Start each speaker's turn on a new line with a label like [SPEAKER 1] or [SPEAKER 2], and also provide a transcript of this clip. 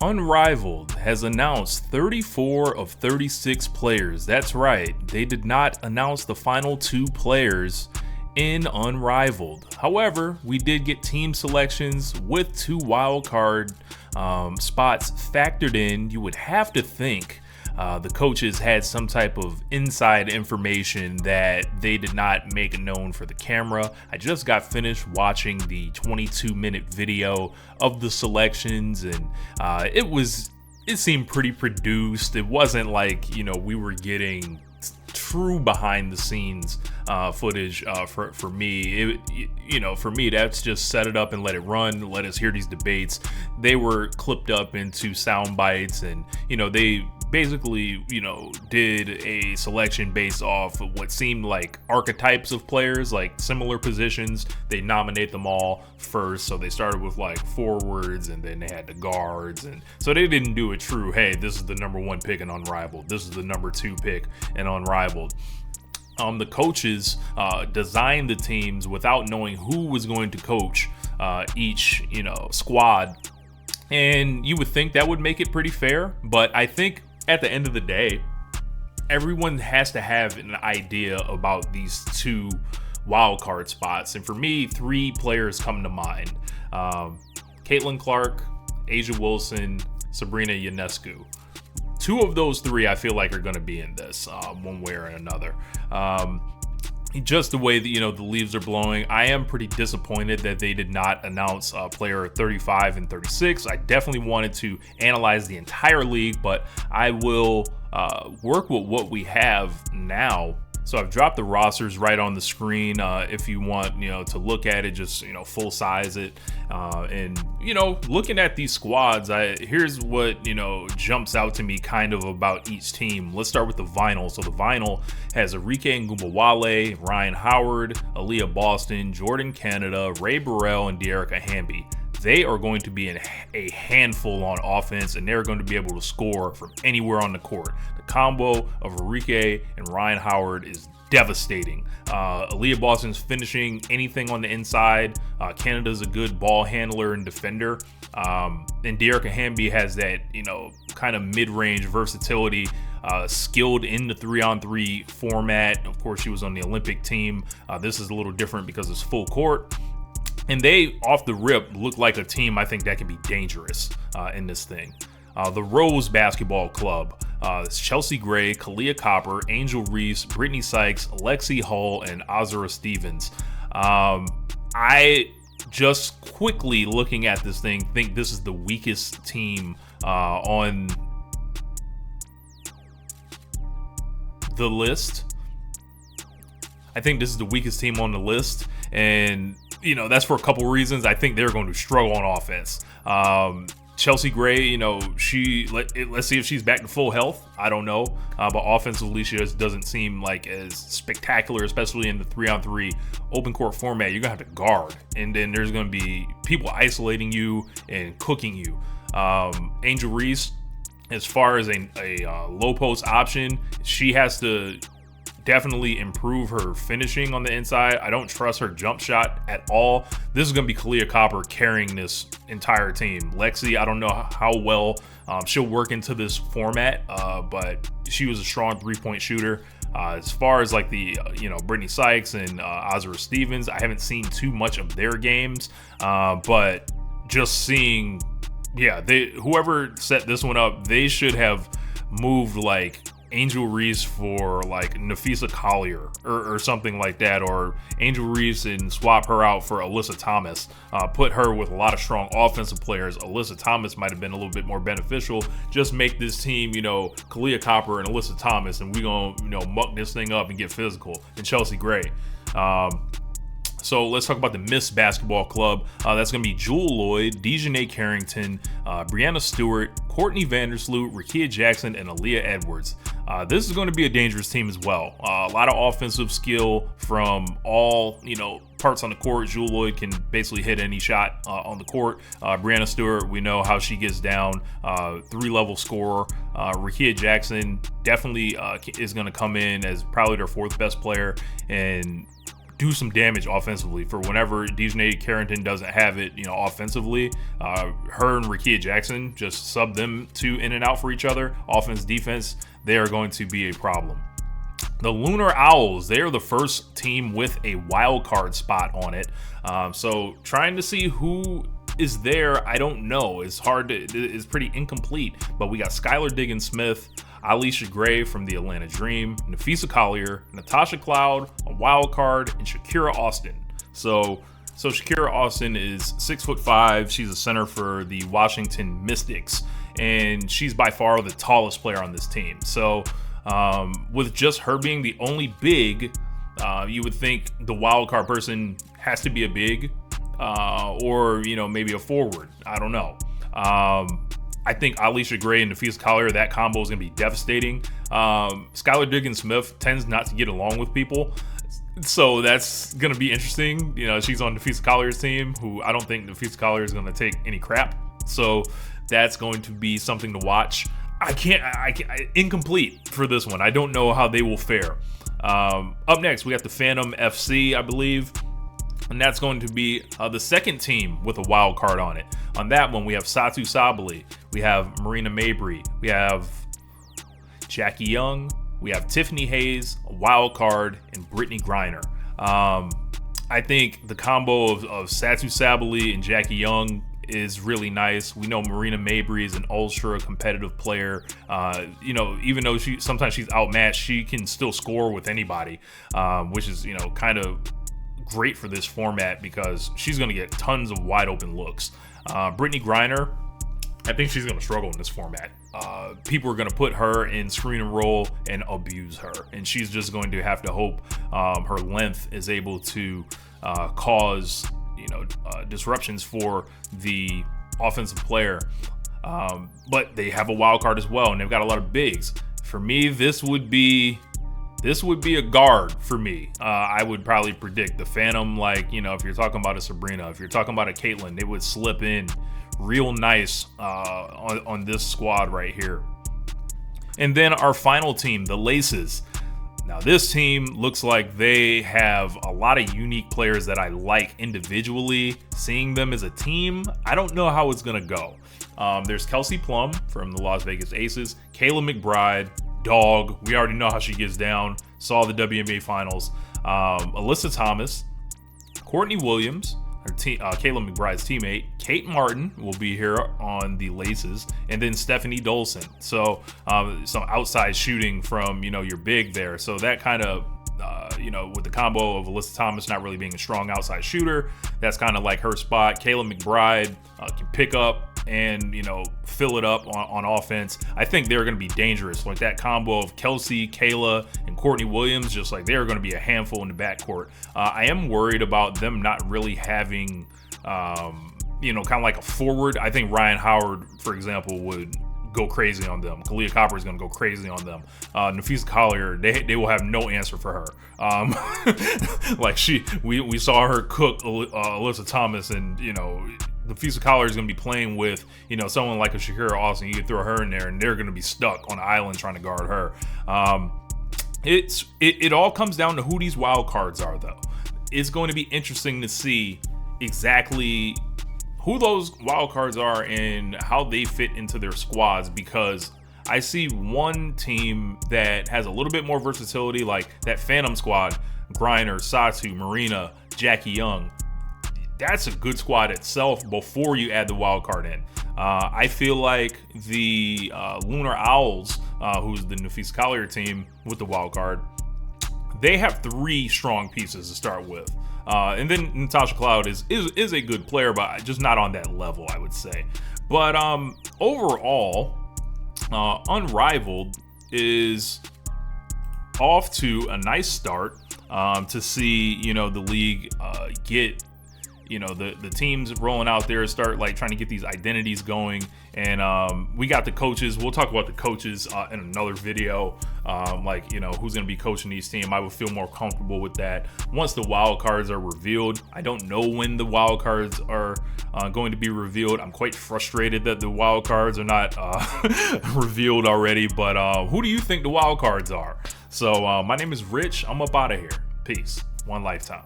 [SPEAKER 1] Unrivaled has announced 34 of 36 players. That's right, they did not announce the final 2 players in Unrivaled. However, we did get team selections with 2 wildcard spots factored in. You would have to think the coaches had some type of inside information that they did not make known for the camera. I just got finished watching the 22-minute video of the selections, and it seemed pretty produced. It wasn't like, we were getting true behind the scenes footage for me. For me, that's just set it up and let it run, let us hear these debates. They were clipped up into sound bites, and they basically did a selection based off of what seemed like archetypes of players, like similar positions. They nominate them all first, so they started with like forwards, and then they had the guards, and so they didn't do a true, hey, this is the number 1 pick in Unrivaled, this is the number 2 pick in Unrivaled. The coaches designed the teams without knowing who was going to coach each squad, and you would think that would make it pretty fair, but I think at the end of the day, everyone has to have an idea about these 2 wildcard spots. And for me, 3 players come to mind. Caitlin Clark, Asia Wilson, Sabrina Ionescu. 2 of those 3 I feel like are going to be in this one way or another. Just the way that the leaves are blowing, I am pretty disappointed that they did not announce player 35 and 36. I definitely wanted to analyze the entire league, but I will work with what we have now. So I've dropped the rosters right on the screen. If you want, to look at it, just full size it. And looking at these squads, here's what jumps out to me kind of about each team. Let's start with the vinyl. So the vinyl has Enrique Ngumbawale, Ryan Howard, Aaliyah Boston, Jordan Canada, Ray Burrell, and Dearica Hamby. They are going to be a handful on offense, and they're going to be able to score from anywhere on the court. The combo of Enrique and Ryan Howard is devastating. Aaliyah Boston's finishing anything on the inside. Canada's a good ball handler and defender. And Dearica Hamby has that, kind of mid-range versatility, skilled in the 3-on-3 format. Of course, she was on the Olympic team. This is a little different because it's full court. And they, off the rip, look like a team I think that can be dangerous in this thing. The Rose Basketball Club. It's Chelsea Gray, Kalia Copper, Angel Reese, Brittany Sykes, Lexi Hull, and Azura Stevens. I just quickly looking at this thing think this is the weakest team on the list. I think this is the weakest team on the list, and that's for a couple reasons. I think they're going to struggle on offense. Chelsea Gray, let's see if she's back to full health. I don't know. But offensively, she just doesn't seem like as spectacular, especially in the 3-on-3 open court format. You're going to have to guard, and then there's going to be people isolating you and cooking you. Angel Reese, as far as a low post option, she has to definitely improve her finishing on the inside. I don't trust her jump shot at all. This is going to be Kalia Copper carrying this entire team. Lexi, I don't know how well she'll work into this format, but she was a strong 3-point shooter. As far as like the Brittany Sykes and Azura Stevens, I haven't seen too much of their games, but just seeing, whoever set this one up, they should have moved like Angel Reese for like Nafisa Collier or something like that, or Angel Reese and swap her out for Alyssa Thomas. Put her with a lot of strong offensive players. Alyssa Thomas might have been a little bit more beneficial. Just make this team, Kalia Copper and Alyssa Thomas, and we gonna muck this thing up and get physical. And Chelsea Gray. So let's talk about the Miss Basketball Club. That's going to be Jewel Lloyd, Dejanay Carrington, Brianna Stewart, Courtney Vandersloot, Rakia Jackson, and Aaliyah Edwards. This is going to be a dangerous team as well. A lot of offensive skill from all, parts on the court. Jewel Lloyd can basically hit any shot on the court. Brianna Stewart, we know how she gets down. 3-level scorer. Rakia Jackson definitely is going to come in as probably their 4th best player. And do some damage offensively for whenever Dejanay Carrington doesn't have it, offensively. Her and Rakia Jackson, just sub them two in and out for each other. Offense, defense, they are going to be a problem. The Lunar Owls, they are the first team with a wild card spot on it. So trying to see who is there, I don't know. It's pretty incomplete. But we got Skylar Diggins-Smith, Alicia Gray from the Atlanta Dream, Nafisa Collier, Natasha Cloud, a wild card, and Shakira Austin. So Shakira Austin is 6'5". She's a center for the Washington Mystics, and she's by far the tallest player on this team. So with just her being the only big, you would think the wild card person has to be a big, or maybe a forward. I don't know. I think Alicia Gray and Nafisa Collier, that combo is going to be devastating. Skylar Diggins-Smith tends not to get along with people, so that's going to be interesting. She's on Nafisa Collier's team, who I don't think Nafisa Collier is going to take any crap. So that's going to be something to watch. I can't incomplete for this one. I don't know how they will fare. Up next, we got the Phantom FC, I believe. And that's going to be the second team with a wild card on it. On that one, we have Satu Sabali, we have Marina Mabry, we have Jackie Young, we have Tiffany Hayes, a wild card, and Brittany Griner. I think the combo of Satu Sabali and Jackie Young is really nice. We know Marina Mabry is an ultra competitive player. Even though sometimes she's outmatched, she can still score with anybody, which is kind of great for this format because she's going to get tons of wide open looks. Brittany Griner, I think she's going to struggle in this format. People are going to put her in screen and roll and abuse her, and she's just going to have to hope her length is able to cause disruptions for the offensive player. But they have a wild card as well, and they've got a lot of bigs. For me, this would be a guard for me. I would probably predict the Phantom, if you're talking about a Sabrina, if you're talking about a Caitlin, they would slip in real nice on this squad right here. And then our final team, the Laces. Now this team looks like they have a lot of unique players that I like individually. Seeing them as a team, I don't know how it's gonna go. There's Kelsey Plum from the Las Vegas Aces, Kayla McBride, Dog. We already know how she gets down. Saw the WNBA finals. Alyssa Thomas, Courtney Williams, Kayla McBride's teammate. Kate Martin will be here on the Laces, and then Stephanie Dolson. So some outside shooting from your big there. So that kind of with the combo of Alyssa Thomas not really being a strong outside shooter, that's kind of like her spot. Kayla McBride can pick up and fill it up on offense. I think they're going to be dangerous. Like that combo of Kelsey, Kayla, and Courtney Williams, just like they're going to be a handful in the backcourt. I am worried about them not really having, kind of like a forward. I think Ryan Howard, for example, would go crazy on them. Kalia Copper is going to go crazy on them. Nafisa Collier, they will have no answer for her. We saw her cook Alyssa Thomas, and Nafisa Collier is going to be playing with someone like a Shakira Austin. You can throw her in there, and they're going to be stuck on the island trying to guard her. It all comes down to who these wild cards are, though. It's going to be interesting to see exactly who those wild cards are and how they fit into their squads, because I see one team that has a little bit more versatility, like that Phantom squad: Griner, Satu, Marina, Jackie Young. That's a good squad itself before you add the wild card in. I feel like the Lunar Owls, who's the Nafisa Collier team with the wild card, they have three strong pieces to start with. And then Natasha Cloud is a good player, but just not on that level, I would say. But overall, Unrivaled is off to a nice start. To see the league get the teams rolling out there, start trying to get these identities going. And we got the coaches. We'll talk about the coaches in another video. Who's going to be coaching these teams. I would feel more comfortable with that once the wild cards are revealed. I don't know when the wild cards are going to be revealed. I'm quite frustrated that the wild cards are not revealed already. But who do you think the wild cards are? So my name is Rich. I'm up out of here. Peace. One lifetime.